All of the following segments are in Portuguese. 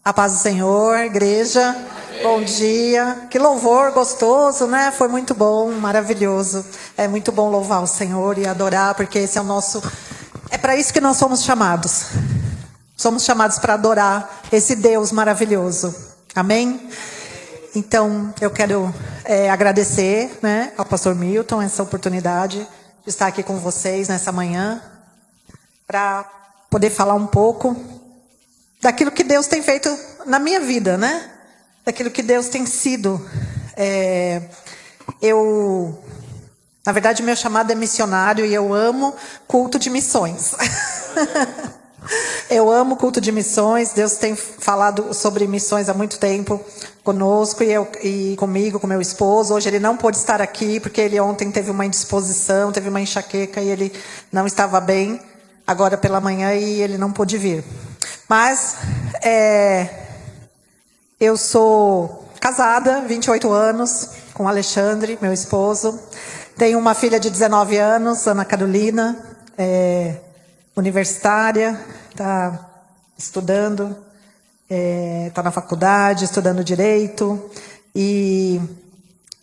A paz do Senhor, igreja. Amém. Bom dia. Que louvor gostoso, né? Foi muito bom, maravilhoso. É muito bom louvar o Senhor e adorar, porque esse é o nosso... É para isso que nós somos chamados. Somos chamados para adorar esse Deus maravilhoso. Amém? Então, eu quero agradecer, né, ao pastor Milton essa oportunidade de estar aqui com vocês nessa manhã, para poder falar um pouco daquilo que Deus tem feito na minha vida, né? Daquilo que Deus tem sido. Na verdade, meu chamado é missionário e eu amo culto de missões. Eu amo culto de missões. Deus tem falado sobre missões há muito tempo conosco e comigo, com meu esposo. Hoje ele não pôde estar aqui porque ele ontem teve uma indisposição, teve uma enxaqueca e ele não estava bem agora pela manhã e ele não pôde vir. Mas eu sou casada, 28 anos, com o Alexandre, meu esposo. Tenho uma filha de 19 anos, Ana Carolina, universitária, está estudando, está na faculdade, estudando Direito. E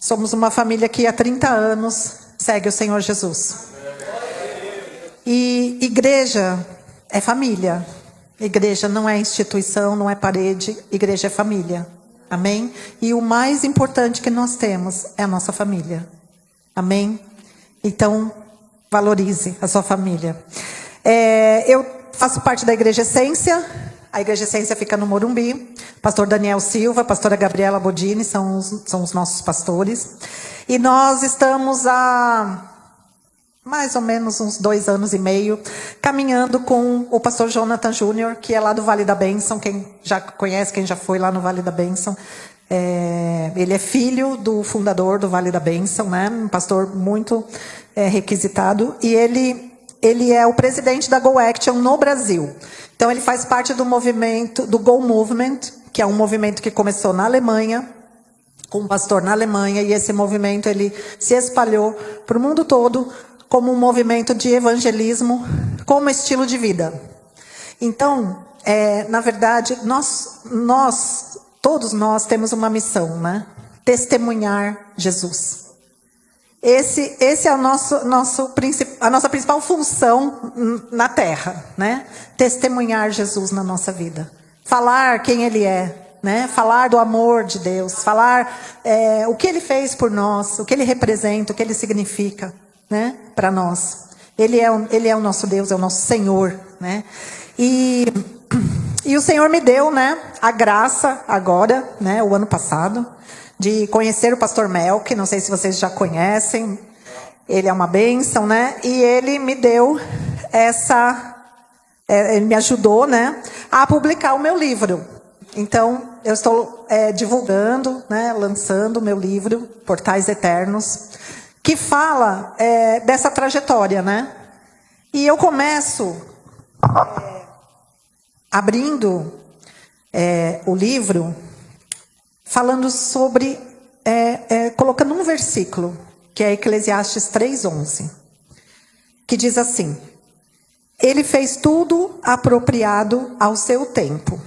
somos uma família que há 30 anos segue o Senhor Jesus. E igreja é família. Igreja não é instituição, não é parede, igreja é família. Amém? E o mais importante que nós temos é a nossa família. Amém? Então, valorize a sua família. Eu faço parte da Igreja Essência. A Igreja Essência fica no Morumbi. Pastor Daniel Silva, pastora Gabriela Bodini são os nossos pastores. E nós estamos há mais ou menos uns 2 anos e meio, caminhando com o pastor Jonathan Júnior, que é lá do Vale da Bênção. Quem já conhece, quem já foi lá no Vale da Bênção. Ele é filho do fundador do Vale da Bênção, né? Um pastor muito requisitado. E ele é o presidente da Go Action no Brasil. Então, ele faz parte do movimento, do Go Movement, que é um movimento que começou na Alemanha, com um pastor na Alemanha, e esse movimento ele se espalhou para o mundo todo, como um movimento de evangelismo, como estilo de vida. Então, na verdade, todos nós temos uma missão, né? Testemunhar Jesus. Esse é a nossa principal função na Terra, né? Testemunhar Jesus na nossa vida. Falar quem Ele é, né? Falar do amor de Deus. Falar o que Ele fez por nós, o que Ele representa, o que Ele significa, né, para nós. Ele é o nosso Deus, é o nosso Senhor, né? E o Senhor me deu, né, a graça agora, né, o ano passado, de conhecer o pastor Melk. Não sei se vocês já conhecem. Ele é uma bênção, né? E ele me deu ele me ajudou, né, a publicar o meu livro. Então, eu estou divulgando, né, lançando o meu livro, Portais Eternos, que fala dessa trajetória, né? E eu começo abrindo o livro, falando sobre, colocando um versículo, que é Eclesiastes 3:11, que diz assim: Ele fez tudo apropriado ao seu tempo.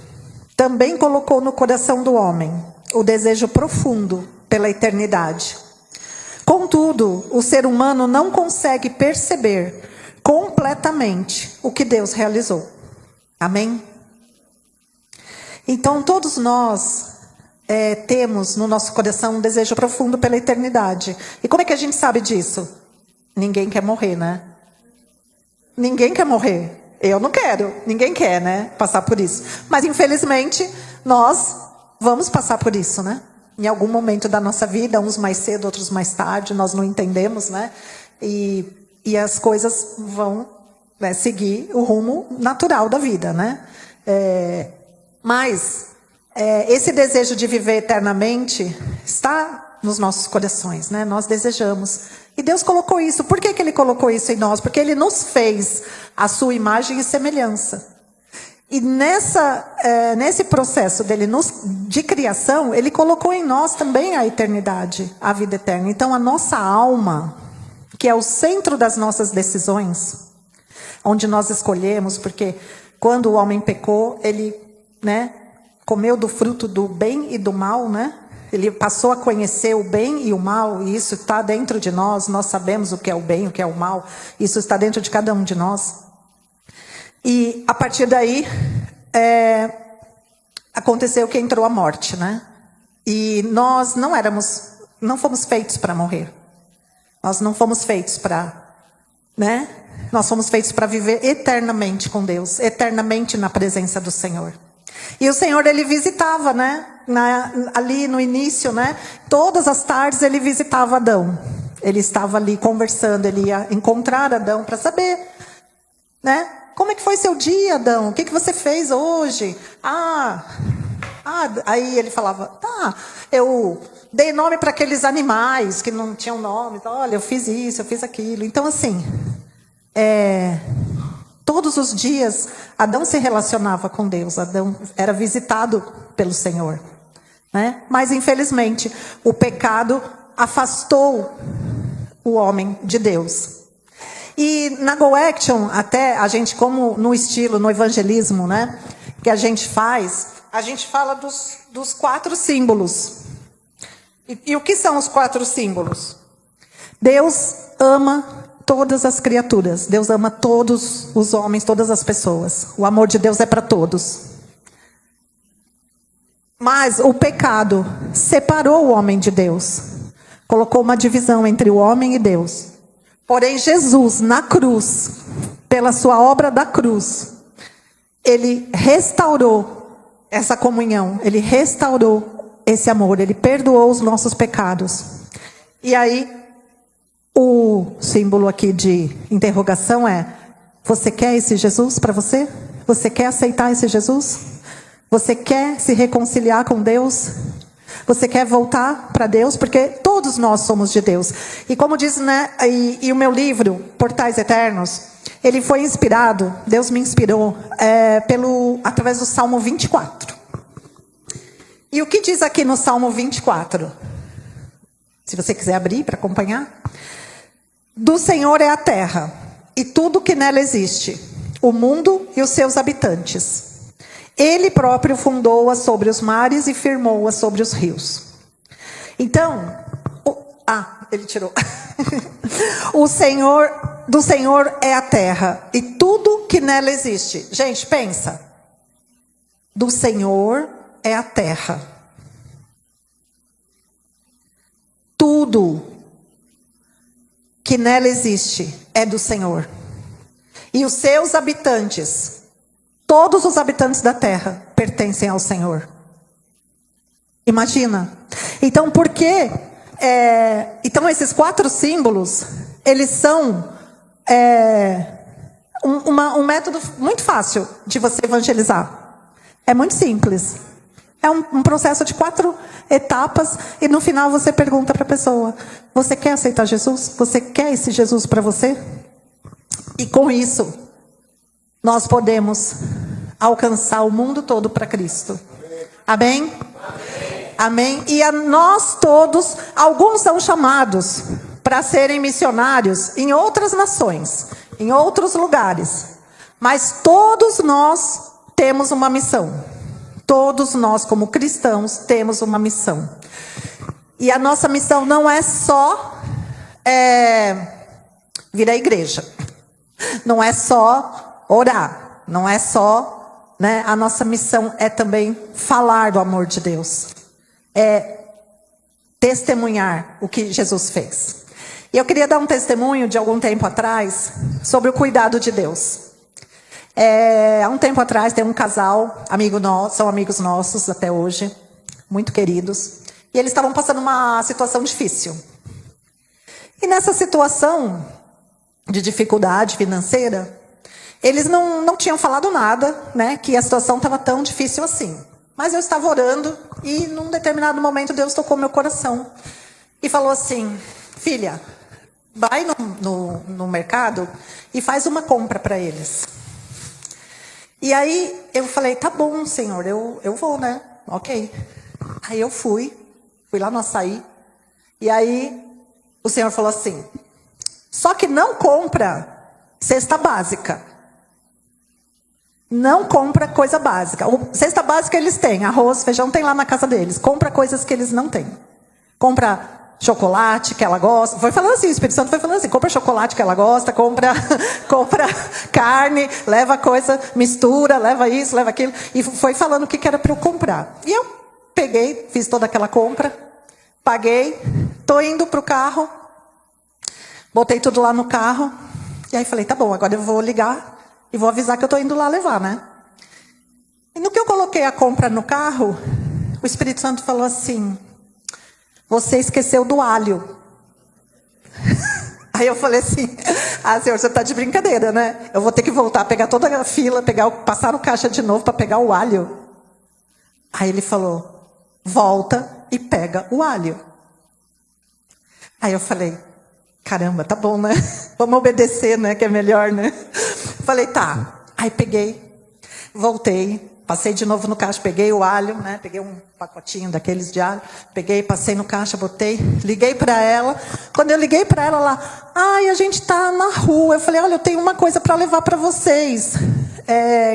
Também colocou no coração do homem o desejo profundo pela eternidade. Contudo, o ser humano não consegue perceber completamente o que Deus realizou. Amém? Então, todos nós temos no nosso coração um desejo profundo pela eternidade. E como é que a gente sabe disso? Ninguém quer morrer, né? Ninguém quer morrer. Eu não quero. Ninguém quer, né? Passar por isso. Mas, infelizmente, nós vamos passar por isso, né? Em algum momento da nossa vida, uns mais cedo, outros mais tarde, nós não entendemos, né? E as coisas vão seguir o rumo natural da vida, né? Mas esse desejo de viver eternamente está nos nossos corações, né? Nós desejamos. E Deus colocou isso. Por que Ele colocou isso em nós? Porque Ele nos fez a sua imagem e semelhança. E nesse processo dele de criação, Ele colocou em nós também a eternidade, a vida eterna. Então, a nossa alma, que é o centro das nossas decisões, onde nós escolhemos, porque quando o homem pecou, ele, né, comeu do fruto do bem e do mal, né? Ele passou a conhecer o bem e o mal, e isso está dentro de nós. Nós sabemos o que é o bem, o que é o mal. Isso está dentro de cada um de nós. E a partir daí, aconteceu que entrou a morte, né? E nós não fomos feitos para morrer. Nós não fomos feitos para, né? Nós fomos feitos para viver eternamente com Deus, eternamente na presença do Senhor. E o Senhor, ele visitava, né? Ali no início, né? Todas as tardes ele visitava Adão. Ele estava ali conversando, ele ia encontrar Adão para saber, né? Como é que foi seu dia, Adão? O que você fez hoje? Aí ele falava, eu dei nome para aqueles animais que não tinham nome. Olha, eu fiz isso, eu fiz aquilo. Então, assim, todos os dias, Adão se relacionava com Deus. Adão era visitado pelo Senhor, né? Mas, infelizmente, o pecado afastou o homem de Deus. E na Go Action, até a gente, como no estilo, no evangelismo, né, que a gente faz, a gente fala dos 4 símbolos. E o que são os 4 símbolos? Deus ama todas as criaturas. Deus ama todos os homens, todas as pessoas. O amor de Deus é para todos. Mas o pecado separou o homem de Deus. Colocou uma divisão entre o homem e Deus. Porém, Jesus, na cruz, pela sua obra da cruz, ele restaurou essa comunhão, ele restaurou esse amor, ele perdoou os nossos pecados. E aí, o símbolo aqui de interrogação é: você quer esse Jesus para você? Você quer aceitar esse Jesus? Você quer se reconciliar com Deus? Você quer voltar para Deus? Porque todos nós somos de Deus. E como diz, né, e o meu livro, Portais Eternos, ele foi inspirado, Deus me inspirou, através do Salmo 24. E o que diz aqui no Salmo 24? Se você quiser abrir para acompanhar. Do Senhor é a terra, e tudo que nela existe, o mundo e os seus habitantes. Ele próprio fundou-a sobre os mares e firmou-a sobre os rios. Então, ele tirou. Do Senhor é a terra e tudo que nela existe. Gente, pensa. Do Senhor é a terra. Tudo que nela existe é do Senhor. E os seus habitantes, todos os habitantes da terra pertencem ao Senhor. Imagina. Então, por quê? Então, esses 4 símbolos, eles são um método muito fácil de você evangelizar. É muito simples. É um processo de 4 etapas e no final você pergunta para a pessoa: você quer aceitar Jesus? Você quer esse Jesus para você? E com isso, nós podemos alcançar o mundo todo para Cristo. Amém? Amém? E a nós todos, alguns são chamados para serem missionários em outras nações, em outros lugares. Mas todos nós temos uma missão. Todos nós, como cristãos, temos uma missão. E a nossa missão não é só vir à igreja. Não é só orar. Não é só, né? A nossa missão é também falar do amor de Deus. É testemunhar o que Jesus fez. E eu queria dar um testemunho de algum tempo atrás sobre o cuidado de Deus. Há um tempo atrás tem um casal, são amigos nossos até hoje, muito queridos, e eles estavam passando uma situação difícil. E nessa situação de dificuldade financeira, eles não tinham falado nada, né, que a situação estava tão difícil assim. Mas eu estava orando e num determinado momento Deus tocou meu coração e falou assim: filha, vai no mercado e faz uma compra para eles. E aí eu falei: tá bom, Senhor, eu vou, né? Ok. Aí eu fui lá no açaí. E aí o Senhor falou assim: só que não compra cesta básica. Não compra coisa básica. Cesta básica eles têm, arroz, feijão tem lá na casa deles. Compra coisas que eles não têm. Compra chocolate que ela gosta. Foi falando assim, o Espírito Santo foi falando assim, compra chocolate que ela gosta, compra carne, leva coisa, mistura, leva isso, leva aquilo. E foi falando o que era para eu comprar. E eu peguei, fiz toda aquela compra, paguei, tô indo pro carro, botei tudo lá no carro, e aí falei, tá bom, agora eu vou ligar e vou avisar que eu tô indo lá levar, né? E no que eu coloquei a compra no carro, o Espírito Santo falou assim, você esqueceu do alho. Aí eu falei assim, senhor, você está de brincadeira, né? Eu vou ter que voltar, pegar toda a fila, passar no caixa de novo para pegar o alho. Aí ele falou, volta e pega o alho. Aí eu falei, caramba, tá bom, né? Vamos obedecer, né? Que é melhor, né? Falei, tá. Aí peguei, voltei. Passei de novo no caixa, peguei o alho, né? Peguei um pacotinho daqueles de alho. Peguei, passei no caixa, botei. Liguei para ela. Quando eu liguei para ela, ela... a gente tá na rua. Eu falei, olha, eu tenho uma coisa para levar para vocês.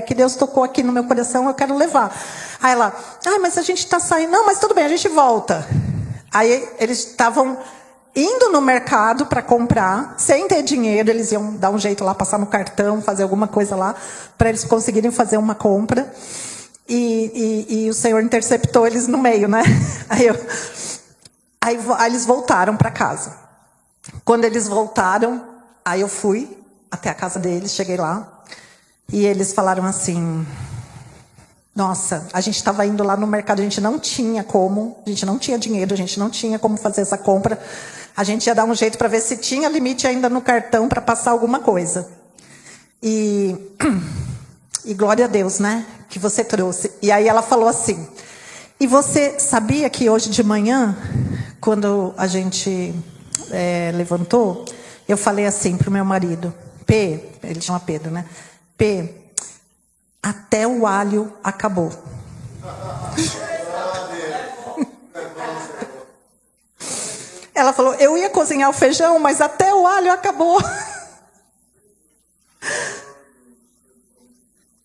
Que Deus tocou aqui no meu coração, eu quero levar. Aí ela... mas a gente tá saindo... Não, mas tudo bem, a gente volta. Aí eles estavam indo no mercado para comprar, sem ter dinheiro. Eles iam dar um jeito lá, passar no cartão, fazer alguma coisa lá, para eles conseguirem fazer uma compra. E o Senhor interceptou eles no meio, né? Aí eles voltaram para casa. Quando eles voltaram, aí eu fui até a casa deles, cheguei lá, e eles falaram assim... Nossa, a gente estava indo lá no mercado, a gente não tinha dinheiro, a gente não tinha como fazer essa compra. A gente ia dar um jeito para ver se tinha limite ainda no cartão para passar alguma coisa. E glória a Deus, né? Que você trouxe. E aí ela falou assim, e você sabia que hoje de manhã, quando a gente levantou, eu falei assim para o meu marido, ele chama Pedro, né? Até o alho acabou. Ela falou, eu ia cozinhar o feijão, mas até o alho acabou.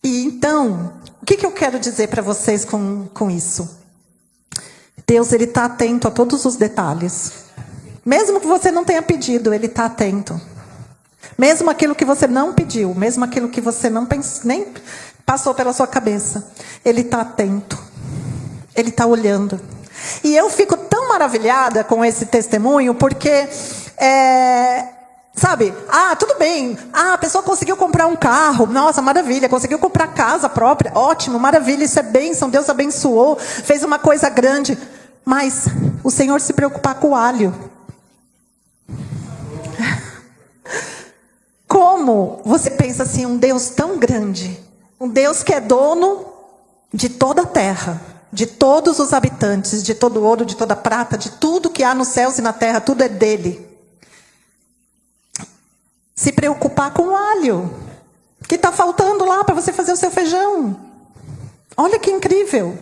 E então, o que eu quero dizer para vocês com isso? Deus, Ele está atento a todos os detalhes. Mesmo que você não tenha pedido, Ele está atento. Mesmo aquilo que você não pediu, mesmo aquilo que você não nem passou pela sua cabeça, Ele está atento. Ele está olhando. E eu fico tão maravilhada com esse testemunho, porque, sabe, tudo bem, a pessoa conseguiu comprar um carro, nossa, maravilha, conseguiu comprar casa própria, ótimo, maravilha, isso é bênção, Deus abençoou, fez uma coisa grande, mas o Senhor se preocupar com o alho. Como você pensa assim, um Deus tão grande, um Deus que é dono de toda a terra, de todos os habitantes, de todo ouro, de toda prata, de tudo que há nos céus e na terra, tudo é dele. Se preocupar com o alho, que está faltando lá para você fazer o seu feijão. Olha que incrível.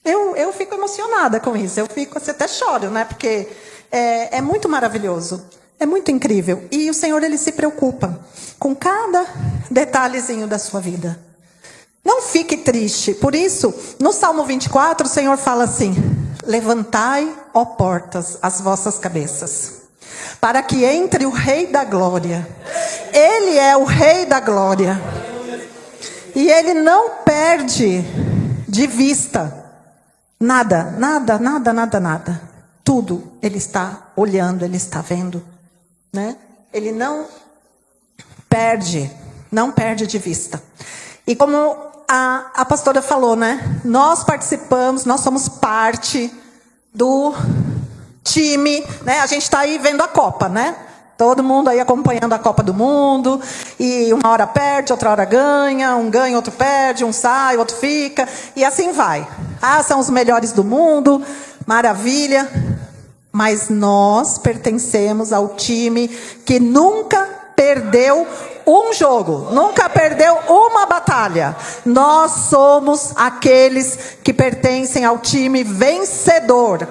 Eu fico emocionada com isso, você até choro, né? Porque é muito maravilhoso, é muito incrível. E o Senhor, Ele se preocupa com cada detalhezinho da sua vida. Não fique triste. Por isso, no Salmo 24, o Senhor fala assim, levantai, ó portas, as vossas cabeças, para que entre o Rei da Glória. Ele é o Rei da Glória. E Ele não perde de vista nada, nada, nada, nada, nada. Tudo Ele está olhando, Ele está vendo, né? Ele não perde de vista. E como a pastora falou, né? Nós participamos, nós somos parte do time, né? A gente está aí vendo a Copa, né? Todo mundo aí acompanhando a Copa do Mundo. E uma hora perde, outra hora ganha. Um ganha, outro perde. Um sai, outro fica. E assim vai. São os melhores do mundo. Maravilha. Mas nós pertencemos ao time que nunca perdeu um jogo, nunca perdeu uma batalha. Nós somos aqueles que pertencem ao time vencedor.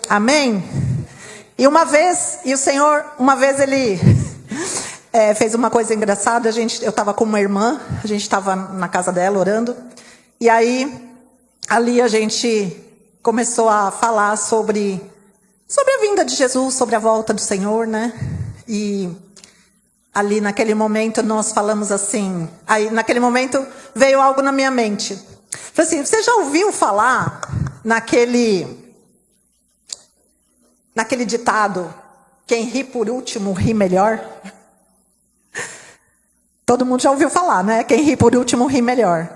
Amém? E o Senhor, uma vez fez uma coisa engraçada. Eu estava com uma irmã, a gente estava na casa dela orando, e aí ali a gente começou a falar sobre a vinda de Jesus, sobre a volta do Senhor, né? E ali naquele momento nós falamos assim, aí naquele momento veio algo na minha mente. Falei assim, você já ouviu falar naquele ditado, quem ri por último ri melhor? Todo mundo já ouviu falar, né? Quem ri por último ri melhor.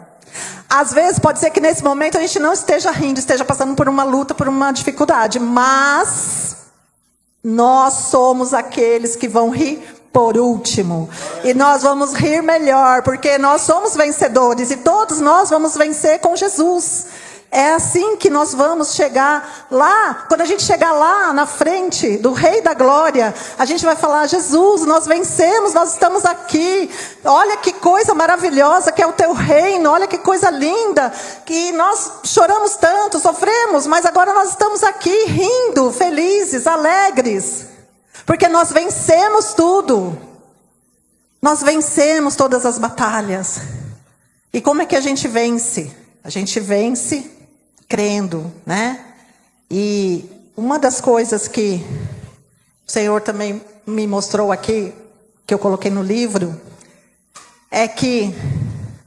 Às vezes pode ser que nesse momento a gente não esteja rindo, esteja passando por uma luta, por uma dificuldade, mas nós somos aqueles que vão rir por último. E nós vamos rir melhor, porque nós somos vencedores e todos nós vamos vencer com Jesus. É assim que nós vamos chegar lá. Quando a gente chegar lá na frente do Rei da Glória, a gente vai falar, Jesus, nós vencemos, nós estamos aqui. Olha que coisa maravilhosa que é o teu reino. Olha que coisa linda. Que nós choramos tanto, sofremos, mas agora nós estamos aqui rindo, felizes, alegres. Porque nós vencemos tudo. Nós vencemos todas as batalhas. E como é que a gente vence? A gente vence crendo, né? E uma das coisas que o Senhor também me mostrou aqui, que eu coloquei no livro, é que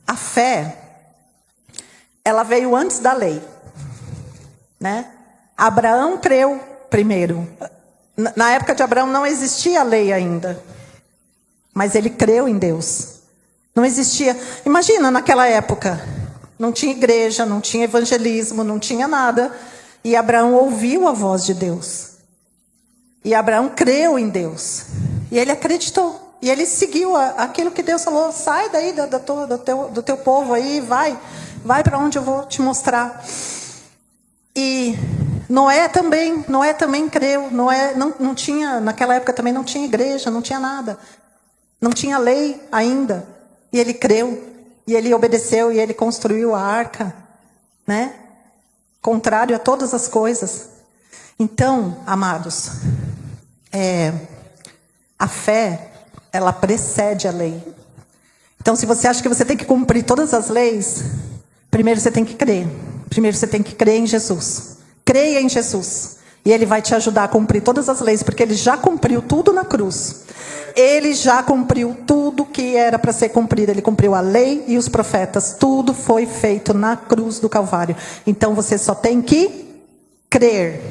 a fé, ela veio antes da lei, né? Abraão creu primeiro. Na época de Abraão não existia a lei ainda, mas ele creu em Deus. Não existia, imagina naquela época, não tinha igreja, não tinha evangelismo, não tinha nada. E Abraão ouviu a voz de Deus. E Abraão creu em Deus. E ele acreditou. E ele seguiu aquilo que Deus falou. Sai daí do teu povo aí, vai para onde eu vou te mostrar. E Noé também creu. Noé não tinha, naquela época também não tinha igreja, não tinha nada. Não tinha lei ainda. E ele creu. E ele obedeceu e ele construiu a arca, né? Contrário a todas as coisas. Então, amados, a fé, ela precede a lei. Então, se você acha que você tem que cumprir todas as leis, primeiro você tem que crer. Primeiro você tem que crer em Jesus. Creia em Jesus. E Ele vai te ajudar a cumprir todas as leis, porque Ele já cumpriu tudo na cruz. Ele já cumpriu tudo que era para ser cumprido. Ele cumpriu a lei e os profetas. Tudo foi feito na cruz do Calvário. Então você só tem que crer.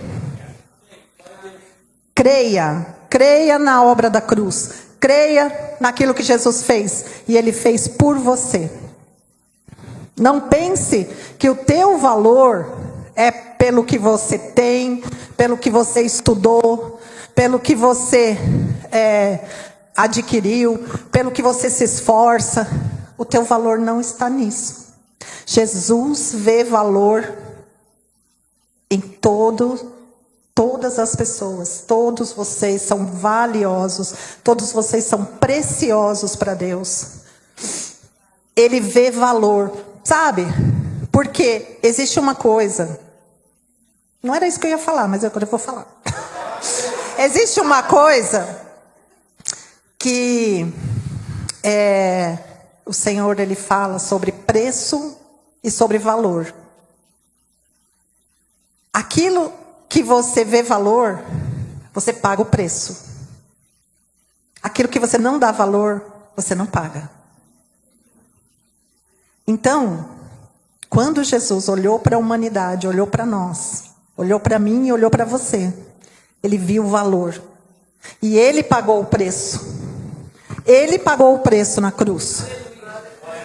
Creia na obra da cruz. Creia naquilo que Jesus fez. E Ele fez por você. Não pense que o teu valor é pelo que você tem, pelo que você estudou, pelo que você adquiriu, pelo que você se esforça. O teu valor não está nisso. Jesus vê valor em todas as pessoas. Todos vocês são valiosos. Todos vocês são preciosos para Deus. Ele vê valor. Sabe? Porque existe uma coisa. Não era isso que eu ia falar, mas agora eu vou falar. Existe uma coisa que o Senhor, Ele fala sobre preço e sobre valor. Aquilo que você vê valor, você paga o preço. Aquilo que você não dá valor, você não paga. Então, quando Jesus olhou para a humanidade, olhou para nós, olhou para mim e olhou para você, Ele viu o valor. E Ele pagou o preço. Ele pagou o preço na cruz.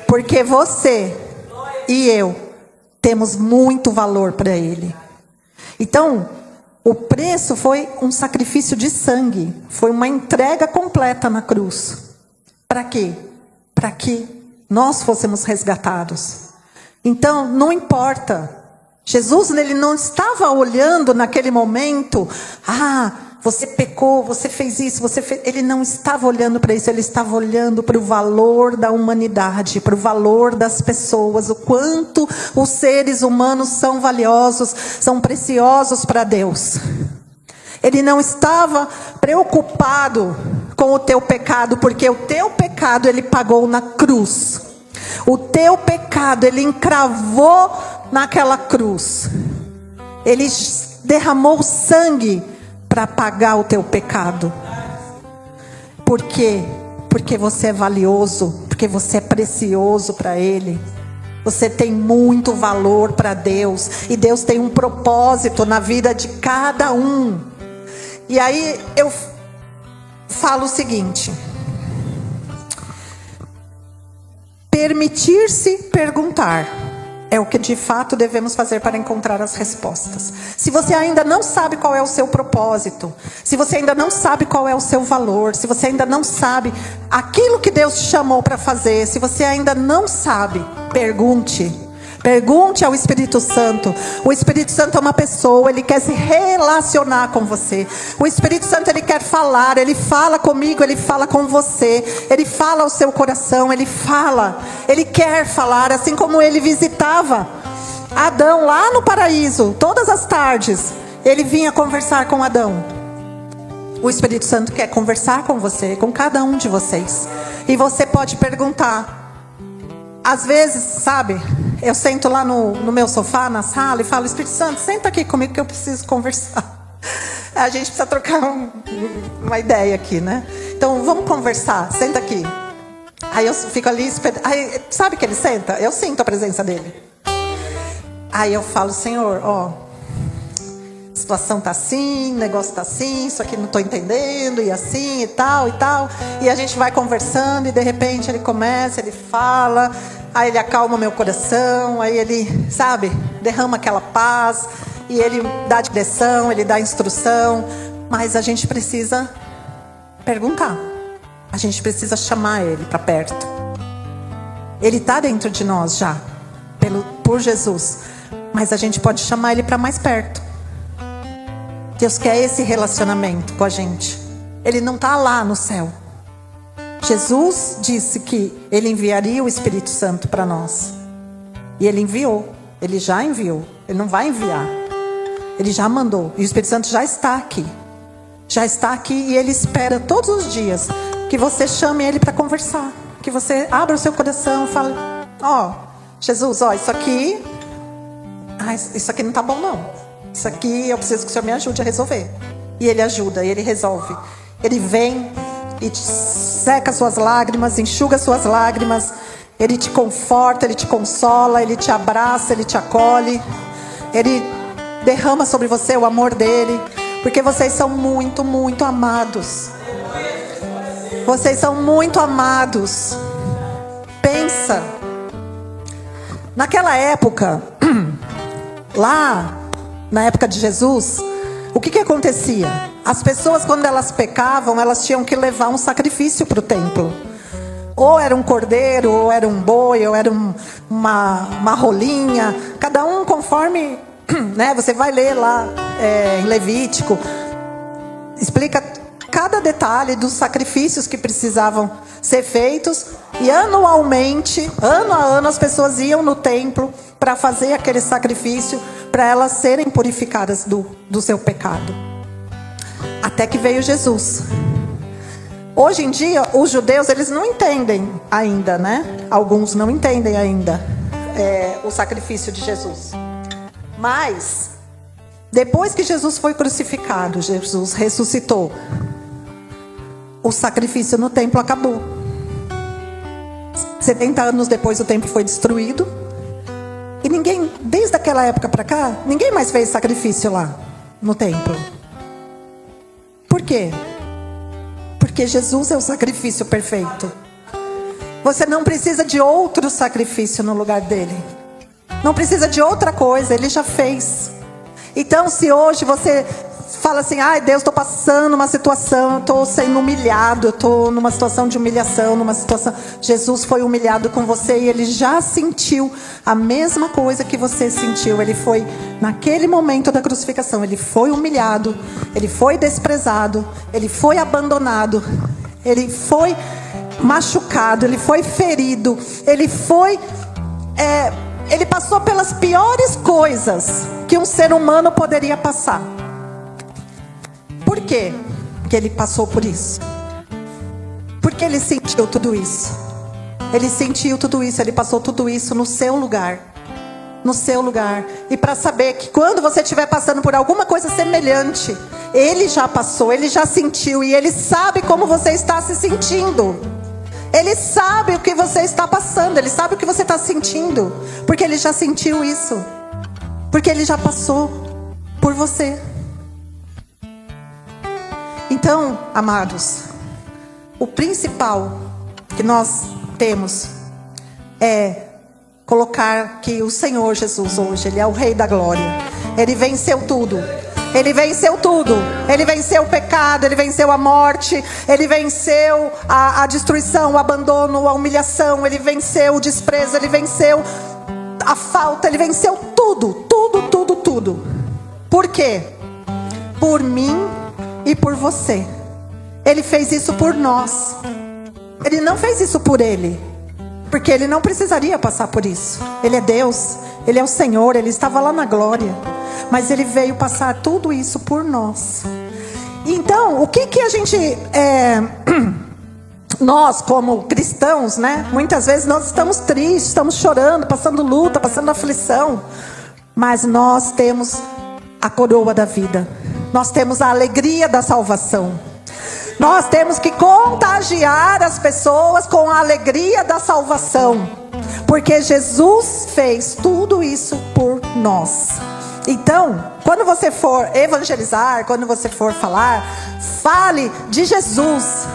Porque você e eu temos muito valor para Ele. Então, o preço foi um sacrifício de sangue. Foi uma entrega completa na cruz. Para quê? Para que nós fôssemos resgatados. Então, não importa. Jesus, ele não estava olhando naquele momento, você pecou, você fez isso, Ele não estava olhando para isso, ele estava olhando para o valor da humanidade, para o valor das pessoas, o quanto os seres humanos são valiosos, são preciosos para Deus. Ele não estava preocupado com o teu pecado, porque o teu pecado Ele pagou na cruz. O teu pecado Ele encravou naquela cruz. Ele derramou sangue para pagar o teu pecado. Por quê? Porque você é valioso, porque você é precioso para Ele. Você tem muito valor para Deus. E Deus tem um propósito na vida de cada um. E aí eu falo o seguinte: permitir-se perguntar é o que de fato devemos fazer para encontrar as respostas. Se você ainda não sabe qual é o seu propósito, se você ainda não sabe qual é o seu valor, se você ainda não sabe aquilo que Deus te chamou para fazer, se você ainda não sabe, pergunte. Pergunte ao Espírito Santo. O Espírito Santo é uma pessoa, ele quer se relacionar com você. O Espírito Santo, ele quer falar, ele fala comigo, ele fala com você, ele fala ao seu coração, ele fala, ele quer falar, assim como ele visitava Adão lá no paraíso, todas as tardes, ele vinha conversar com Adão. O Espírito Santo quer conversar com você, com cada um de vocês. E você pode perguntar. Às vezes, sabe, eu sento lá no meu sofá, na sala, e falo: Espírito Santo, senta aqui comigo que eu preciso conversar. A gente precisa trocar uma ideia aqui, né? Então, vamos conversar, senta aqui. Aí eu fico ali esperando. Aí, sabe que ele senta? Eu sinto a presença dele. Aí eu falo: Senhor, ó, a situação tá assim, o negócio tá assim, isso aqui não tô entendendo, e assim, e tal, e tal. E a gente vai conversando, e de repente ele começa, ele fala, aí ele acalma meu coração, aí ele, sabe, derrama aquela paz, e ele dá direção, ele dá instrução. Mas a gente precisa perguntar, a gente precisa chamar ele para perto. Ele está dentro de nós já, por Jesus, mas a gente pode chamar ele para mais perto. Deus quer esse relacionamento com a gente. Ele não está lá no céu. Jesus disse que Ele enviaria o Espírito Santo para nós. E Ele enviou. Ele já enviou. Ele não vai enviar. Ele já mandou. E o Espírito Santo já está aqui. Já está aqui, e Ele espera todos os dias que você chame Ele para conversar. Que você abra o seu coração e fale: ó, Jesus, ó, isso aqui não está bom não. Isso aqui eu preciso que o Senhor me ajude a resolver. E Ele ajuda, e Ele resolve. Ele vem e te seca suas lágrimas, enxuga suas lágrimas. Ele te conforta, Ele te consola, Ele te abraça, Ele te acolhe. Ele derrama sobre você o amor dEle. Porque vocês são muito, muito amados. Vocês são muito amados. Pensa. Naquela época, lá na época de Jesus, o que acontecia? As pessoas, quando elas pecavam, elas tinham que levar um sacrifício para o templo. Ou era um cordeiro, ou era um boi, ou era uma rolinha. Cada um conforme, né? Você vai ler lá em Levítico. Explica cada detalhe dos sacrifícios que precisavam ser feitos. E anualmente, ano a ano, as pessoas iam no templo para fazer aquele sacrifício, para elas serem purificadas do seu pecado. Até que veio Jesus. Hoje em dia, os judeus, eles não entendem ainda, né? Alguns não entendem ainda o sacrifício de Jesus. Mas, depois que Jesus foi crucificado, Jesus ressuscitou, o sacrifício no templo acabou. 70 anos depois, o templo foi destruído. E ninguém, desde aquela época para cá, ninguém mais fez sacrifício lá no templo. Por quê? Porque Jesus é o sacrifício perfeito. Você não precisa de outro sacrifício no lugar dele. Não precisa de outra coisa, ele já fez. Então, se hoje você fala assim: ai, Deus, estou passando uma situação, estou sendo humilhado, eu estou numa situação de humilhação, numa situação... Jesus foi humilhado com você e Ele já sentiu a mesma coisa que você sentiu. Ele foi, naquele momento da crucificação, Ele foi humilhado, Ele foi desprezado, Ele foi abandonado, Ele foi machucado, Ele foi ferido, Ele foi... Ele passou pelas piores coisas que um ser humano poderia passar. Por quê que ele passou por isso? Porque ele sentiu tudo isso. Ele sentiu tudo isso, ele passou tudo isso no seu lugar. No seu lugar. E para saber que quando você estiver passando por alguma coisa semelhante, ele já passou, ele já sentiu e ele sabe como você está se sentindo. Ele sabe o que você está passando, ele sabe o que você está sentindo, porque ele já sentiu isso. Porque ele já passou por você. Então, amados, o principal que nós temos é colocar que o Senhor Jesus hoje, Ele é o Rei da Glória. Ele venceu tudo. Ele venceu tudo. Ele venceu o pecado, Ele venceu a morte, Ele venceu a destruição, o abandono, a humilhação, Ele venceu o desprezo, Ele venceu a falta, Ele venceu tudo, tudo, tudo, tudo. Por quê? Por mim e por você. Ele fez isso por nós. Ele não fez isso por Ele, porque Ele não precisaria passar por isso. Ele é Deus, Ele é o Senhor, Ele estava lá na glória, mas Ele veio passar tudo isso por nós. Então, o que a gente nós como cristãos, né? Muitas vezes nós estamos tristes, estamos chorando, passando luta, passando aflição, mas nós temos a coroa da vida. Nós temos a alegria da salvação. Nós temos que contagiar as pessoas com a alegria da salvação, porque Jesus fez tudo isso por nós. Então, quando você for evangelizar, quando você for falar, fale de Jesus.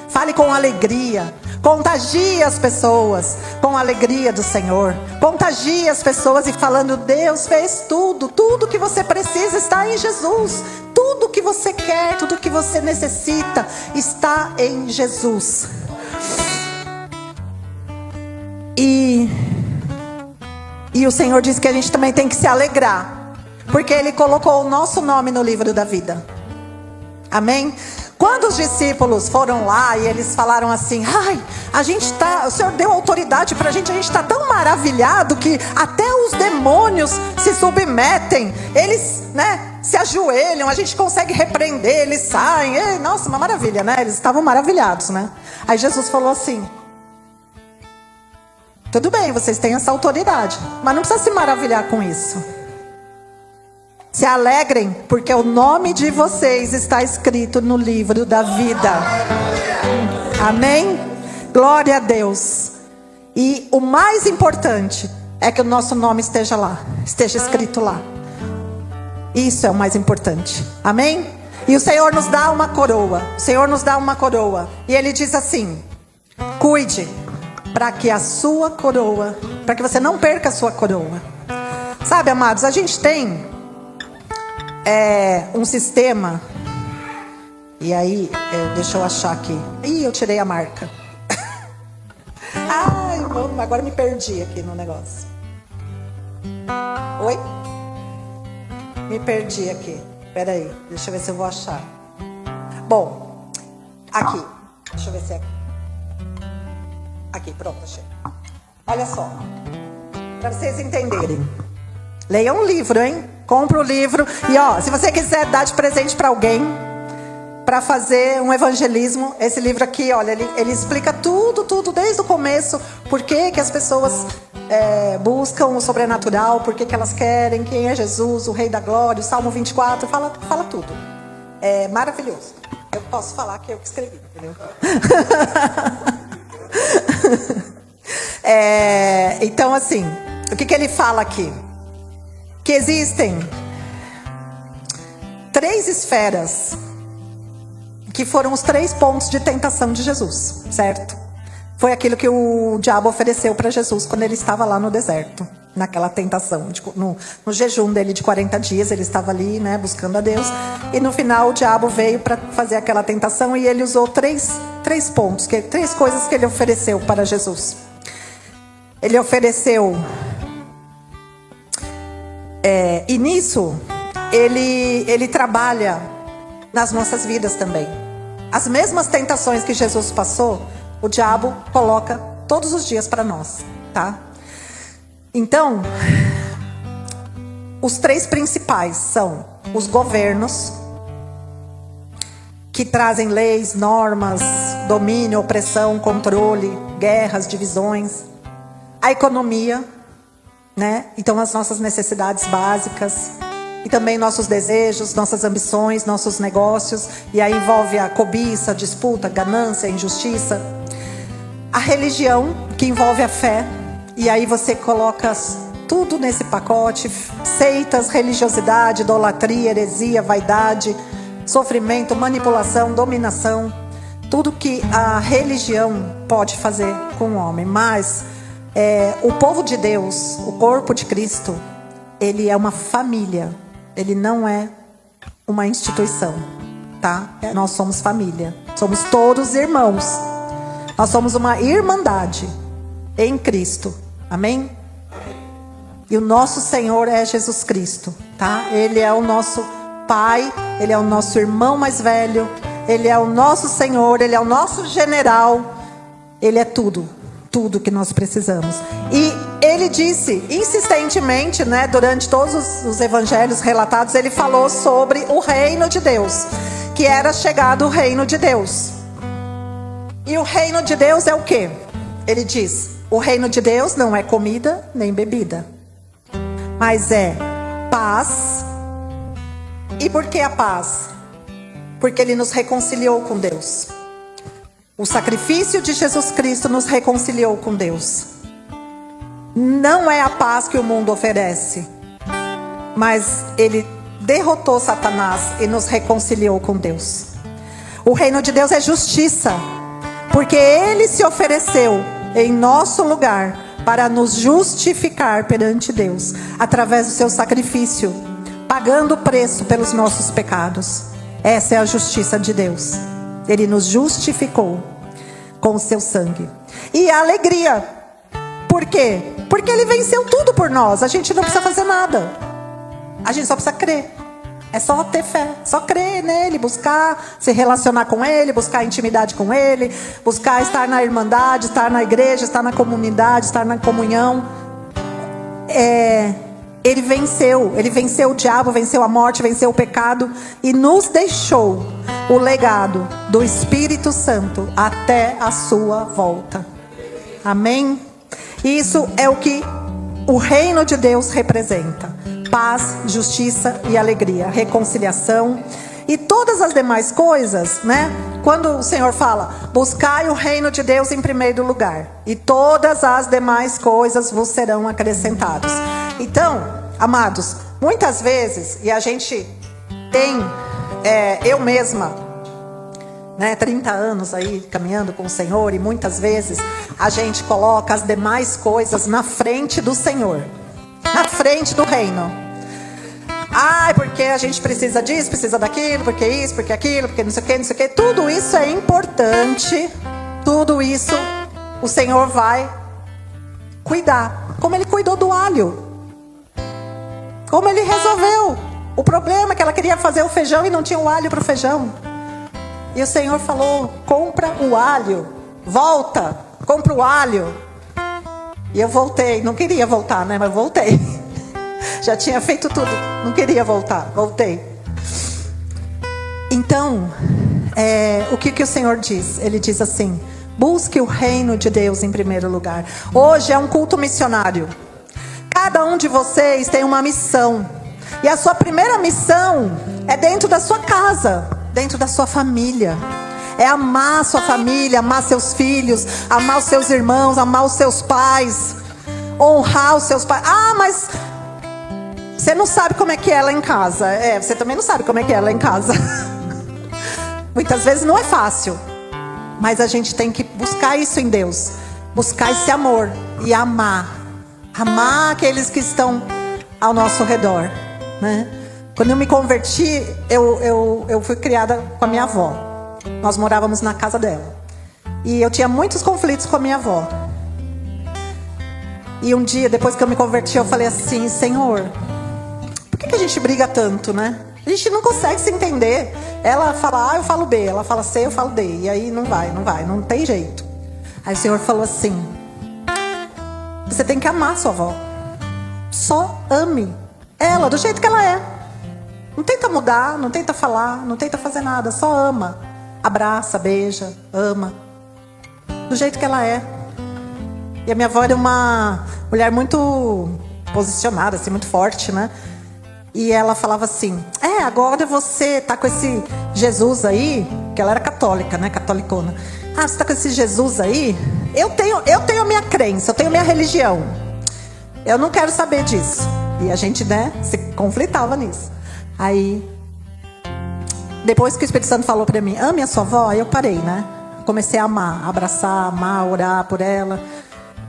Fale com alegria. Contagie as pessoas com a alegria do Senhor. Contagie as pessoas e falando: Deus fez tudo. Tudo que você precisa está em Jesus. Tudo que você quer, tudo que você necessita está em Jesus. E o Senhor diz que a gente também tem que se alegrar, porque Ele colocou o nosso nome no livro da vida. Amém? Quando os discípulos foram lá e eles falaram assim: ai, o Senhor deu autoridade pra gente, a gente está tão maravilhado que até os demônios se submetem, eles, se ajoelham, a gente consegue repreender, eles saem. Ei, nossa, uma maravilha, né? Eles estavam maravilhados, né? Aí Jesus falou assim: tudo bem, vocês têm essa autoridade, mas não precisa se maravilhar com isso. Se alegrem, porque o nome de vocês está escrito no livro da vida. Amém? Glória a Deus. E o mais importante é que o nosso nome esteja lá, esteja escrito lá. Isso é o mais importante. Amém? E o Senhor nos dá uma coroa. O Senhor nos dá uma coroa. E Ele diz assim: cuide, para que a sua coroa, para que você não perca a sua coroa. Sabe, amados, a gente tem um sistema. E aí, deixa eu achar aqui. Ih, eu tirei a marca. Ai, agora me perdi aqui no negócio. Oi? Me perdi aqui. Peraí, deixa eu ver se eu vou achar. Bom, aqui. Deixa eu ver se é aqui, pronto, achei. Olha só, para vocês entenderem. Leia um livro, hein? Compra o livro. E se você quiser dar de presente para alguém, para fazer um evangelismo, esse livro aqui, olha, ele explica tudo desde o começo. Por que as pessoas buscam o sobrenatural, por que elas querem, quem é Jesus, o Rei da Glória, o Salmo 24, fala tudo. É maravilhoso. Eu posso falar que eu que escrevi, entendeu? Então, assim, o que ele fala aqui? Que existem 3 esferas que foram os 3 pontos de tentação de Jesus, certo? Foi aquilo que o diabo ofereceu para Jesus quando ele estava lá no deserto, naquela tentação, no jejum dele de 40 dias, ele estava ali, buscando a Deus, e no final o diabo veio para fazer aquela tentação e ele usou 3 pontos, 3 coisas que ele ofereceu para Jesus. Ele ofereceu, e nisso, ele trabalha nas nossas vidas também. As mesmas tentações que Jesus passou, o diabo coloca todos os dias para nós, tá? Então, os 3 principais são os governos, que trazem leis, normas, domínio, opressão, controle, guerras, divisões. A economia, né? Então as nossas necessidades básicas. E também nossos desejos, nossas ambições, nossos negócios. E aí envolve a cobiça, a disputa, a ganância, a injustiça. A religião, que envolve a fé. E aí você coloca tudo nesse pacote. Seitas, religiosidade, idolatria, heresia, vaidade, sofrimento, manipulação, dominação. Tudo que a religião pode fazer com o homem. Mas o povo de Deus, o corpo de Cristo, ele é uma família. Ele não é uma instituição, tá? Nós somos família. Somos todos irmãos. Nós somos uma irmandade em Cristo. Amém? E o nosso Senhor é Jesus Cristo, tá? Ele é o nosso Pai. Ele é o nosso irmão mais velho. Ele é o nosso Senhor. Ele é o nosso general. Ele é tudo. Tudo que nós precisamos. E ele disse insistentemente, né, durante todos os evangelhos relatados, ele falou sobre o reino de Deus, que era chegado o reino de Deus. E o reino de Deus é o quê? Ele diz: o reino de Deus não é comida nem bebida, mas é paz. E por que a paz? Porque ele nos reconciliou com Deus. O sacrifício de Jesus Cristo nos reconciliou com Deus. Não é a paz que o mundo oferece, mas ele derrotou Satanás e nos reconciliou com Deus. O reino de Deus é justiça, porque ele se ofereceu em nosso lugar para nos justificar perante Deus, através do seu sacrifício, pagando o preço pelos nossos pecados. Essa é a justiça de Deus. Ele nos justificou com o seu sangue. E a alegria. Por quê? Porque ele venceu tudo por nós. A gente não precisa fazer nada. A gente só precisa crer. É só ter fé. Só crer nele. Buscar se relacionar com ele. Buscar intimidade com ele. Buscar estar na irmandade. Estar na igreja. Estar na comunidade. Estar na comunhão. Ele venceu o diabo, venceu a morte, venceu o pecado e nos deixou o legado do Espírito Santo até a sua volta. Amém? Isso é o que o reino de Deus representa: paz, justiça e alegria, reconciliação e todas as demais coisas, né? Quando o Senhor fala: buscai o reino de Deus em primeiro lugar, e todas as demais coisas vos serão acrescentadas. Então, amados, muitas vezes, e a gente tem, eu mesma, né, 30 anos aí caminhando com o Senhor, e muitas vezes a gente coloca as demais coisas na frente do Senhor, na frente do reino. Porque a gente precisa disso, precisa daquilo, porque isso, porque aquilo, porque não sei o que, não sei o que. Tudo isso é importante, tudo isso o Senhor vai cuidar, como Ele cuidou do alho. Como ele resolveu o problema que ela queria fazer o feijão e não tinha o alho para o feijão. E o Senhor falou: compra o alho, volta, compra o alho. E eu voltei, não queria voltar, né? Mas voltei. Já tinha feito tudo, não queria voltar, voltei. Então, o que o Senhor diz? Ele diz assim: busque o reino de Deus em primeiro lugar. Hoje é um culto missionário. Cada um de vocês tem uma missão. E a sua primeira missão é dentro da sua casa, dentro da sua família. É amar a sua família, amar seus filhos, amar os seus irmãos, amar os seus pais, honrar os seus pais. Mas você não sabe como é que é lá em casa. Você também não sabe como é que é lá em casa. Muitas vezes não é fácil. Mas a gente tem que buscar isso em Deus. Buscar esse amor e amar. Amar aqueles que estão ao nosso redor, né? Quando eu me converti, eu fui criada com a minha avó. Nós morávamos na casa dela. E eu tinha muitos conflitos com a minha avó. E um dia, depois que eu me converti, eu falei assim: Senhor, por que a gente briga tanto, né? A gente não consegue se entender. Ela fala A, eu falo B. Ela fala C, eu falo D. E aí não vai, não tem jeito. Aí o Senhor falou assim: você tem que amar sua avó. Só ame ela do jeito que ela é. Não tenta mudar, não tenta falar, não tenta fazer nada. Só ama. abraça, beija, ama. Do jeito que ela é. E a minha avó era uma mulher muito posicionada, assim, muito forte, né? E ela falava assim, agora você tá com esse Jesus aí, que ela era católica, né? Catolicona. Ah, você tá com esse Jesus aí? Eu tenho a minha crença, eu tenho a minha religião. Eu não quero saber disso. E a gente, né, se conflitava nisso. Aí, depois que o Espírito Santo falou pra mim, ame a sua avó, aí eu parei, né? Comecei a amar, abraçar, amar, orar por ela.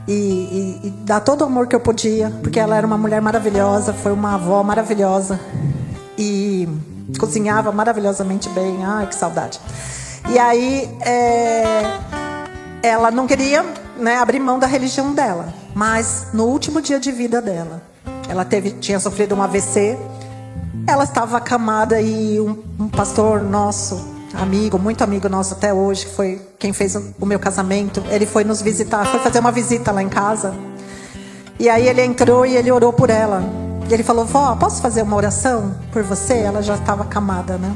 E dar todo o amor que eu podia, porque ela era uma mulher maravilhosa, foi uma avó maravilhosa e cozinhava maravilhosamente bem. Ai, que saudade. E aí ela não queria, né, abrir mão da religião dela, mas no último dia de vida dela, ela tinha sofrido um AVC, ela estava acamada e um pastor nosso, amigo, muito amigo nosso até hoje, que foi quem fez o meu casamento, ele foi nos visitar, foi fazer uma visita lá em casa. E aí ele entrou e ele orou por ela. E ele falou, vó, posso fazer uma oração por você? Ela já estava acamada, né?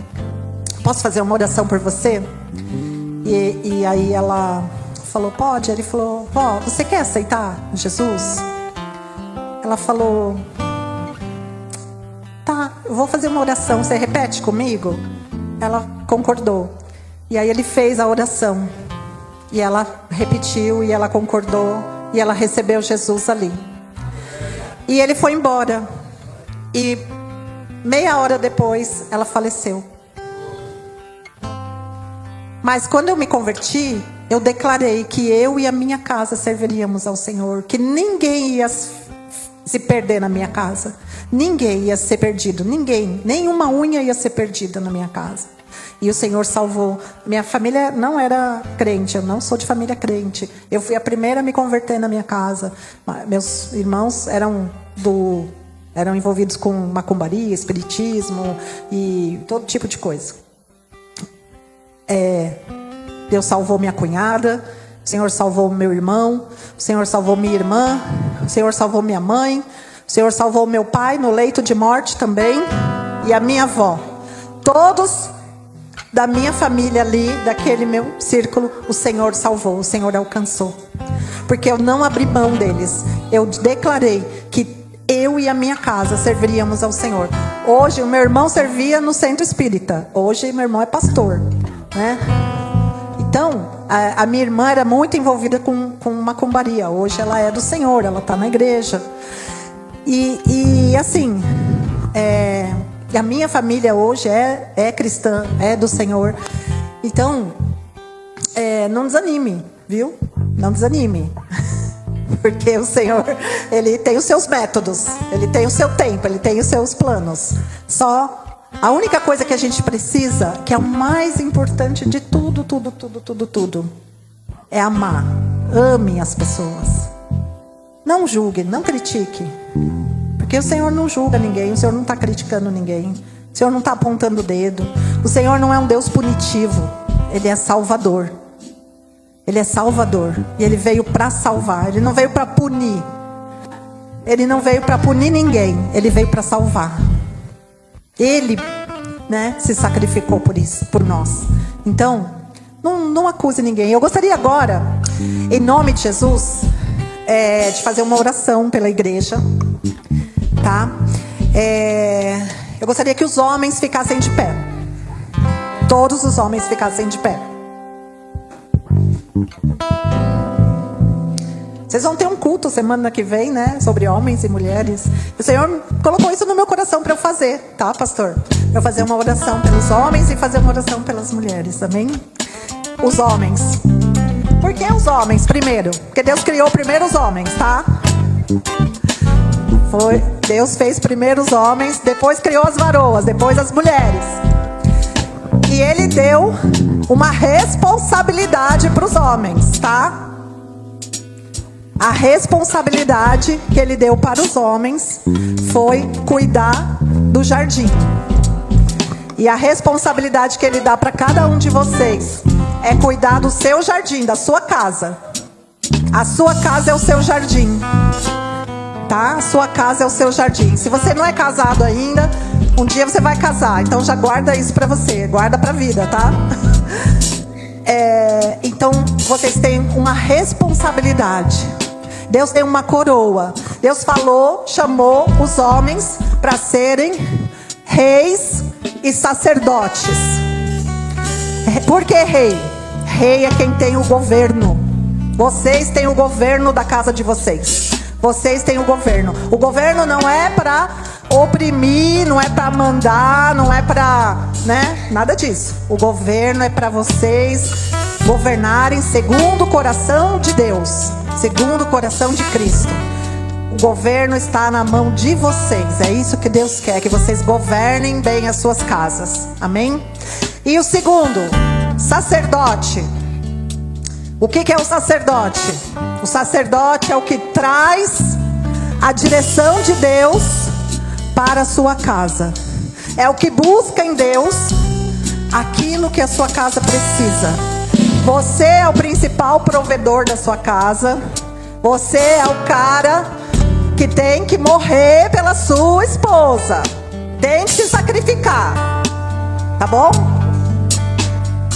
Posso fazer uma oração por você? E aí ela falou, pode. Ele falou, vó, você quer aceitar Jesus? Ela falou, tá, eu vou fazer uma oração, você repete comigo? Ela concordou. E aí ele fez a oração. E ela repetiu, e ela concordou, e ela recebeu Jesus ali. E ele foi embora. E meia hora depois, ela faleceu. Mas quando eu me converti, eu declarei que eu e a minha casa serviríamos ao Senhor. Que ninguém ia se perder na minha casa. Ninguém ia ser perdido, ninguém, nenhuma unha ia ser perdida na minha casa. E o Senhor salvou. Minha família não era crente, eu não sou de família crente. Eu fui a primeira a me converter na minha casa. Meus irmãos eram envolvidos com macumbaria, espiritismo e todo tipo de coisa. Deus salvou minha cunhada, o Senhor salvou meu irmão, o Senhor salvou minha irmã, o Senhor salvou minha mãe. O Senhor salvou meu pai no leito de morte também. E a minha avó. Todos da minha família ali, daquele meu círculo, o Senhor salvou, o Senhor alcançou. Porque eu não abri mão deles. Eu declarei que eu e a minha casa serviríamos ao Senhor. Hoje o meu irmão servia no centro espírita. Hoje meu irmão é pastor, né? Então, a minha irmã era muito envolvida com macumbaria. Hoje ela é do Senhor, ela está na igreja. E assim, a minha família hoje é cristã, é do Senhor. Então, não desanime, viu? Não desanime. Porque o Senhor, Ele tem os seus métodos, Ele tem o seu tempo, Ele tem os seus planos. Só a única coisa que a gente precisa, que é o mais importante de tudo, é amar. Ame as pessoas. Não julgue, não critique. Porque o Senhor não julga ninguém, o Senhor não está criticando ninguém, o Senhor não está apontando o dedo. O Senhor não é um Deus punitivo, Ele é salvador. Ele é salvador e Ele veio para salvar, Ele não veio para punir. Ele não veio para punir ninguém, Ele veio para salvar. Ele, né, se sacrificou por isso, por nós. Então, não acuse ninguém. Eu gostaria agora, em nome de Jesus, de fazer uma oração pela igreja, tá? Eu gostaria que os homens ficassem de pé. Todos os homens ficassem de pé. Vocês vão ter um culto semana que vem, né? Sobre homens e mulheres. O Senhor colocou isso no meu coração para eu fazer, tá, pastor? Para eu fazer uma oração pelos homens e fazer uma oração pelas mulheres, amém? Os homens. Por que os homens primeiro? Porque Deus criou primeiro os homens, tá? Deus fez primeiro os homens, depois criou as varoas, depois as mulheres. E Ele deu uma responsabilidade para os homens, tá? A responsabilidade que Ele deu para os homens foi cuidar do jardim. E a responsabilidade que Ele dá para cada um de vocês é cuidar do seu jardim, da sua casa. A sua casa é o seu jardim. tá? A sua casa é o seu jardim. Se você não é casado ainda, um dia você vai casar. Então já guarda isso pra você, guarda pra vida, tá? Então vocês têm uma responsabilidade. Deus tem uma coroa. Deus falou, chamou os homens para serem reis e sacerdotes. Por que rei? Rei é quem tem o governo. Vocês têm o governo da casa de vocês. Vocês têm o governo. O governo não é para oprimir, não é para mandar, não é para, né? Nada disso. O governo é para vocês governarem segundo o coração de Deus, segundo o coração de Cristo. O governo está na mão de vocês. É isso que Deus quer, que vocês governem bem as suas casas. Amém? E o segundo, sacerdote. O que é o sacerdote? O sacerdote é o que traz a direção de Deus para a sua casa. É o que busca em Deus aquilo que a sua casa precisa. Você é o principal provedor da sua casa. Você é o cara que tem que morrer pela sua esposa. Tem que se sacrificar. Tá bom?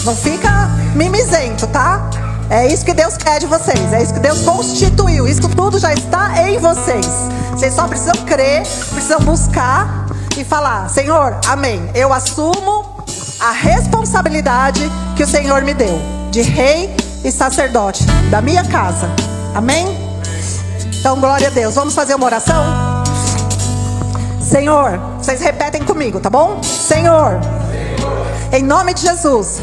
Não fica mimizento, tá? É isso que Deus quer de vocês. É isso que Deus constituiu. Isso tudo já está em vocês. Vocês só precisam crer, precisam buscar e falar: Senhor, amém. Eu assumo a responsabilidade que o Senhor me deu de rei e sacerdote da minha casa. Amém? Então, glória a Deus. Vamos fazer uma oração? Senhor, vocês repetem comigo, tá bom? Senhor, em nome de Jesus,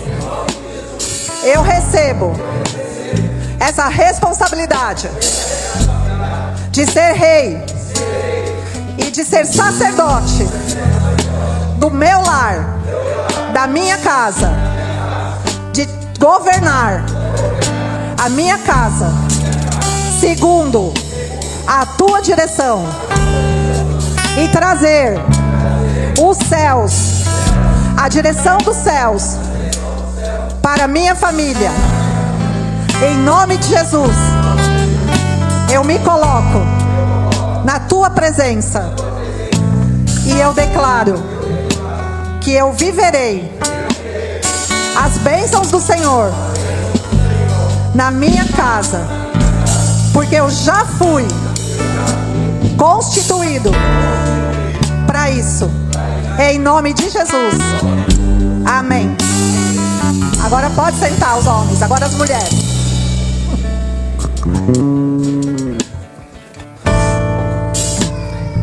eu recebo essa responsabilidade de ser rei e de ser sacerdote do meu lar, da minha casa, de governar a minha casa segundo a tua direção e trazer os céus, a direção dos céus para a minha família. Em nome de Jesus, eu me coloco na tua presença e eu declaro que eu viverei as bênçãos do Senhor na minha casa, porque eu já fui constituído para isso. Em nome de Jesus. Amém. Agora pode sentar os homens, agora as mulheres.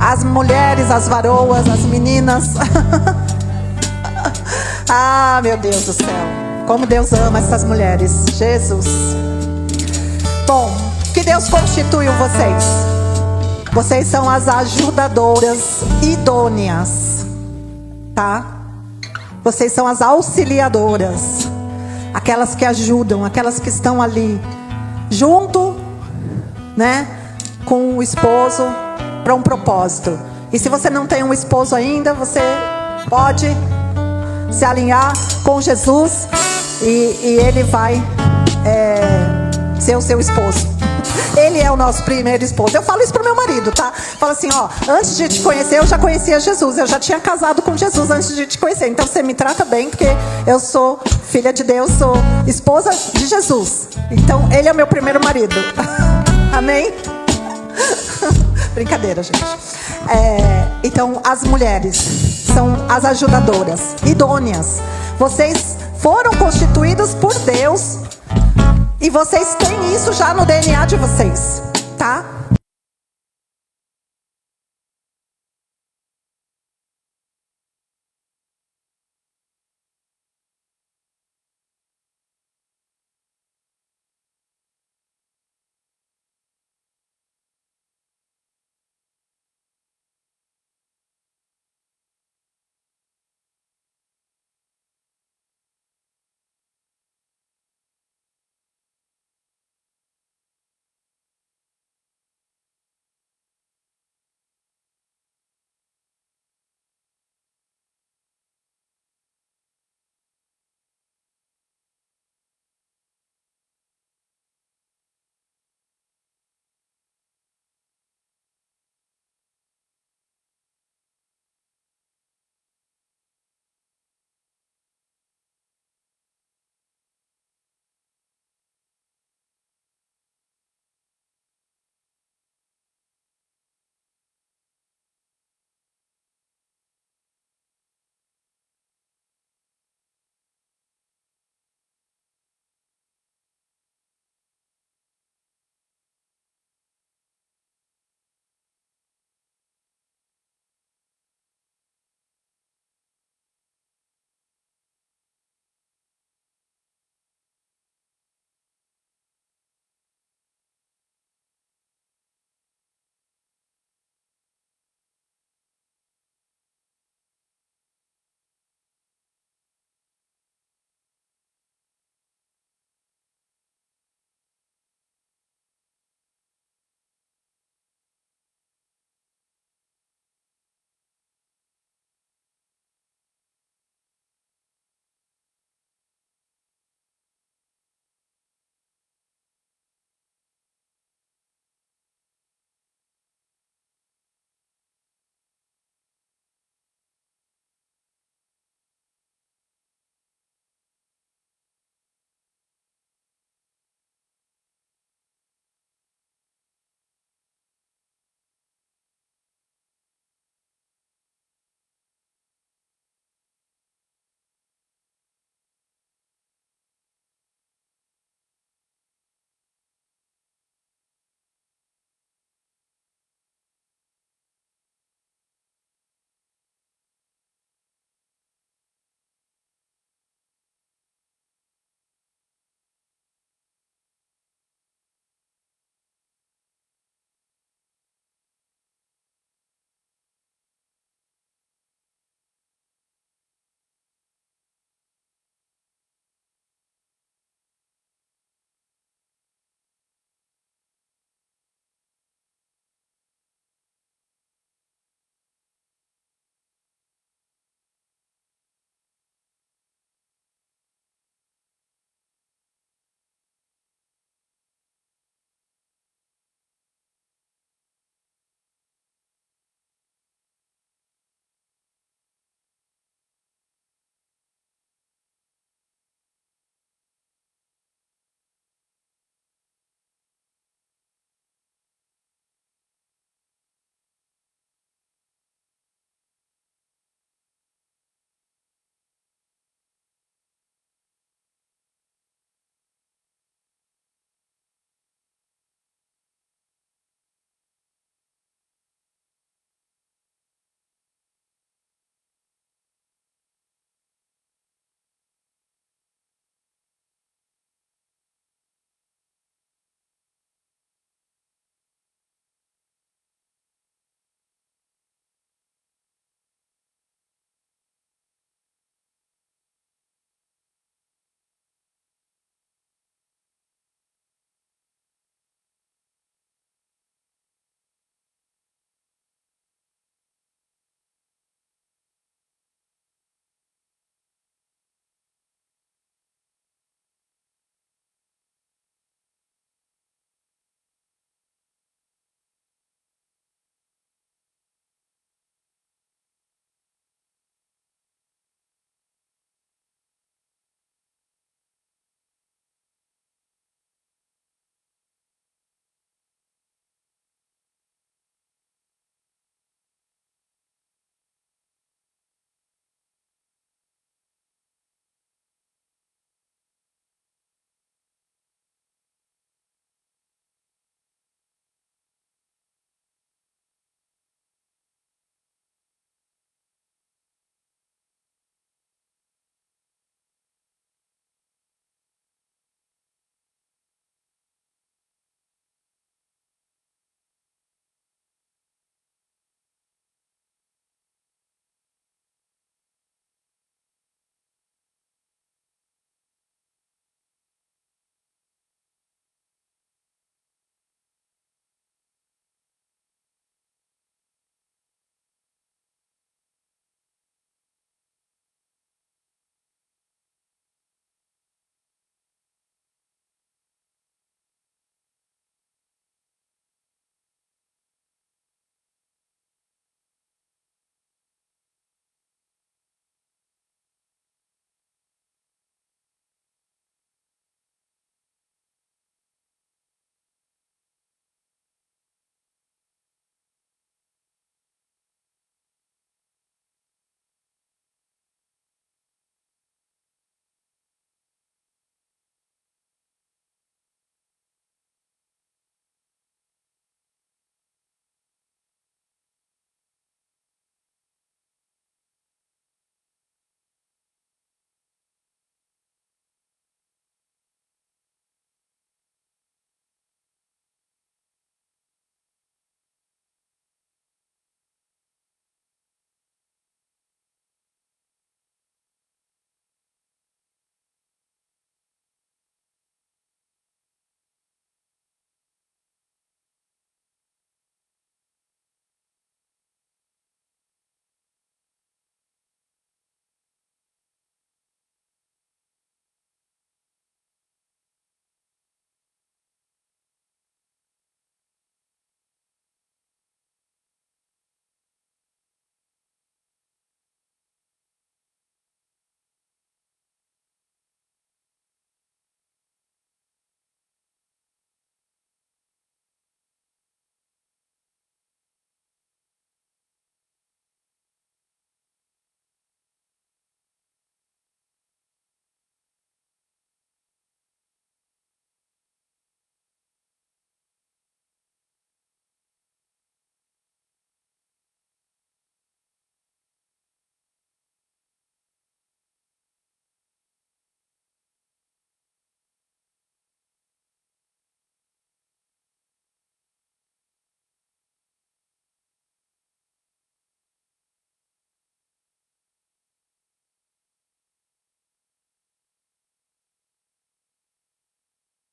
As mulheres, as varoas, as meninas. Ah, meu Deus do céu. Como Deus ama essas mulheres. Jesus. Bom, que Deus constituiu vocês. Vocês são as ajudadoras idôneas, tá? Vocês são as auxiliadoras, aquelas que ajudam, aquelas que estão ali junto, né, com o esposo para um propósito. E se você não tem um esposo ainda, você pode se alinhar com Jesus e ele vai ser o seu esposo. Ele é o nosso primeiro esposo. Eu falo isso pro meu marido, tá? Falo assim, ó, antes de te conhecer, eu já conhecia Jesus. Eu já tinha casado com Jesus antes de te conhecer. Então você me trata bem, porque eu sou filha de Deus, sou esposa de Jesus. Então ele é meu primeiro marido. Amém? Brincadeira, gente. Então as mulheres são as ajudadoras idôneas. Vocês foram constituídos por Deus. E vocês têm isso já no DNA de vocês, tá?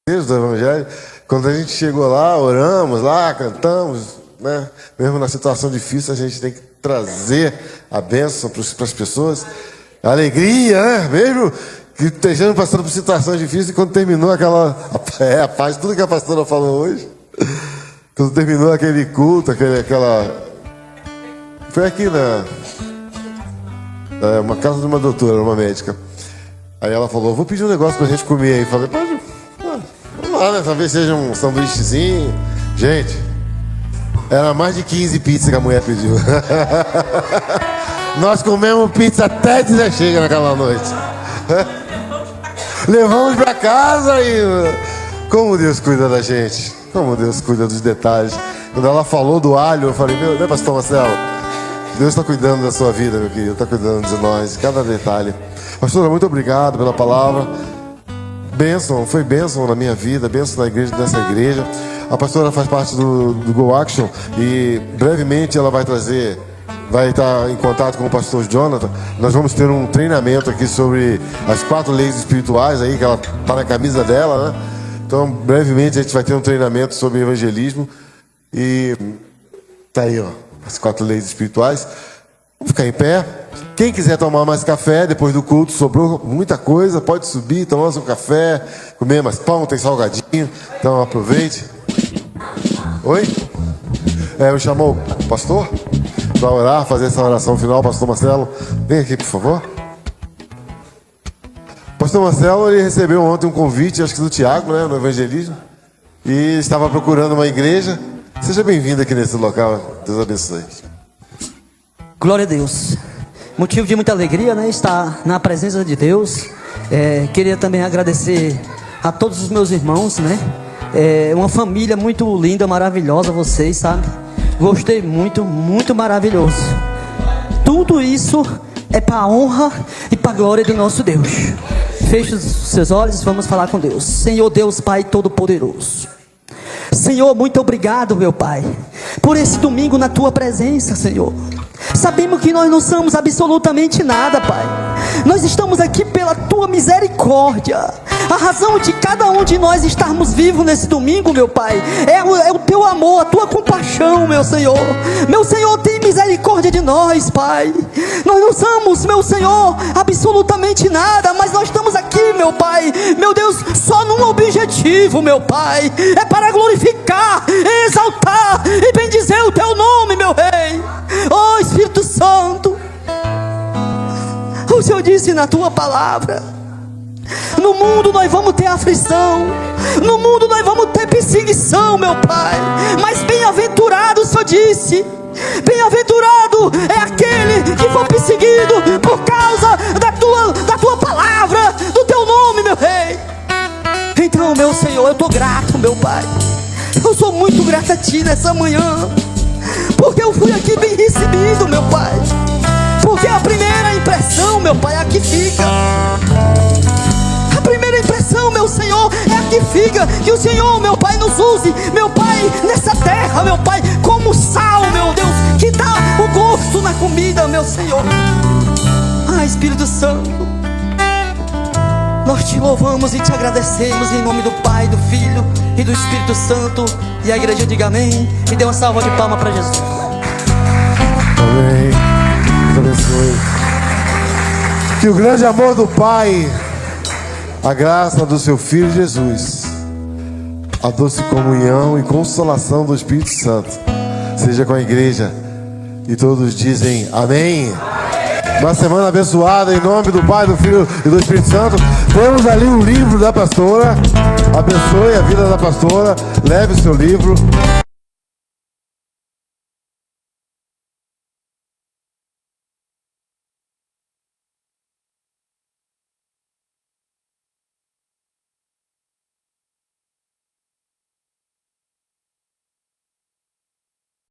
do Evangelho. Quando a gente chegou lá, oramos lá, cantamos, né? Mesmo na situação difícil, a gente tem que trazer a bênção para as pessoas, a alegria, né? Mesmo que estejamos passando por situações difíceis, quando terminou aquela a paz, tudo que a pastora falou hoje, quando terminou aquele culto, foi aqui uma casa de uma doutora, uma médica. Aí ela falou: vou pedir um negócio pra gente comer aí. Falei: pode, vamos lá, né? Talvez seja um sanduíchezinho. Gente, era mais de 15 pizzas que a mulher pediu. Nós comemos pizza até dizer chega naquela noite. Levamos pra casa e... Como Deus cuida da gente. Como Deus cuida dos detalhes. Quando ela falou do alho, eu falei: meu, né, pastor Marcelo? Deus está cuidando da sua vida, meu querido. Está cuidando de nós, de cada detalhe. Pastora, muito obrigado pela palavra. Bênção, foi bênção na minha vida, bênção na igreja, dessa igreja. A pastora faz parte do Go Action e brevemente ela vai estar em contato com o pastor Jonathan. Nós vamos ter um treinamento aqui sobre as 4 leis espirituais aí, que ela está na camisa dela, né? Então, brevemente a gente vai ter um treinamento sobre evangelismo. E tá aí, ó, as 4 leis espirituais. Vamos ficar em pé. Quem quiser tomar mais café depois do culto, sobrou muita coisa, pode subir, tomar seu café, comer mais pão, tem salgadinho. Então aproveite. Oi? Eu chamo o pastor para orar, fazer essa oração final. Pastor Marcelo, vem aqui, por favor. Pastor Marcelo, ele recebeu ontem um convite, acho que do Tiago, né, no evangelismo, e estava procurando uma igreja. Seja bem-vindo aqui nesse local. Deus abençoe. Glória a Deus. Motivo de muita alegria, né? Estar na presença de Deus. Queria também agradecer a todos os meus irmãos, né? Uma família muito linda, maravilhosa, vocês, sabe? Gostei muito, muito maravilhoso. Tudo isso é para a honra e para a glória do nosso Deus. Feche os seus olhos e vamos falar com Deus. Senhor Deus, Pai Todo-Poderoso. Senhor, muito obrigado, meu Pai, por esse domingo na Tua presença, Senhor. Sabemos que nós não somos absolutamente nada, Pai. Nós estamos aqui pela Tua misericórdia. A razão de cada um de nós estarmos vivos nesse domingo, meu Pai, é o Teu amor, a Tua compaixão, meu Senhor. Meu Senhor, tem misericórdia de nós, Pai. Nós não somos, meu Senhor, absolutamente nada, mas nós estamos aqui, meu Pai, meu Deus, só num objetivo, meu Pai. É para glorificar, exaltar e bendizer o Teu nome, meu Rei. Oh, Espírito Santo, o Senhor disse na Tua palavra: no mundo nós vamos ter aflição, no mundo nós vamos ter perseguição, meu Pai. Mas bem-aventurado, o Senhor disse, bem-aventurado é aquele que for perseguido por causa da tua palavra, do Teu nome, meu Rei. Então, meu Senhor, eu estou grato, meu Pai. Eu sou muito grato a Ti nessa manhã, porque eu fui aqui bem recebido, meu Pai. Porque a primeira impressão, meu Pai, é a que fica. A primeira impressão, meu Senhor, é a que fica. Que o Senhor, meu Pai, nos use, meu Pai, nessa terra, meu Pai, como sal, meu Deus, que dá o gosto na comida, meu Senhor. Ah, Espírito Santo, nós Te louvamos e Te agradecemos em nome do Pai, do Filho e do Espírito Santo. E a igreja diga amém e dê uma salva de palmas para Jesus. Amém. Deus abençoe. Que o grande amor do Pai, a graça do Seu Filho Jesus, a doce comunhão e consolação do Espírito Santo seja com a igreja. E todos dizem amém. Uma semana abençoada em nome do Pai, do Filho e do Espírito Santo. Temos ali um livro da pastora. Abençoe a vida da pastora. Leve o seu livro.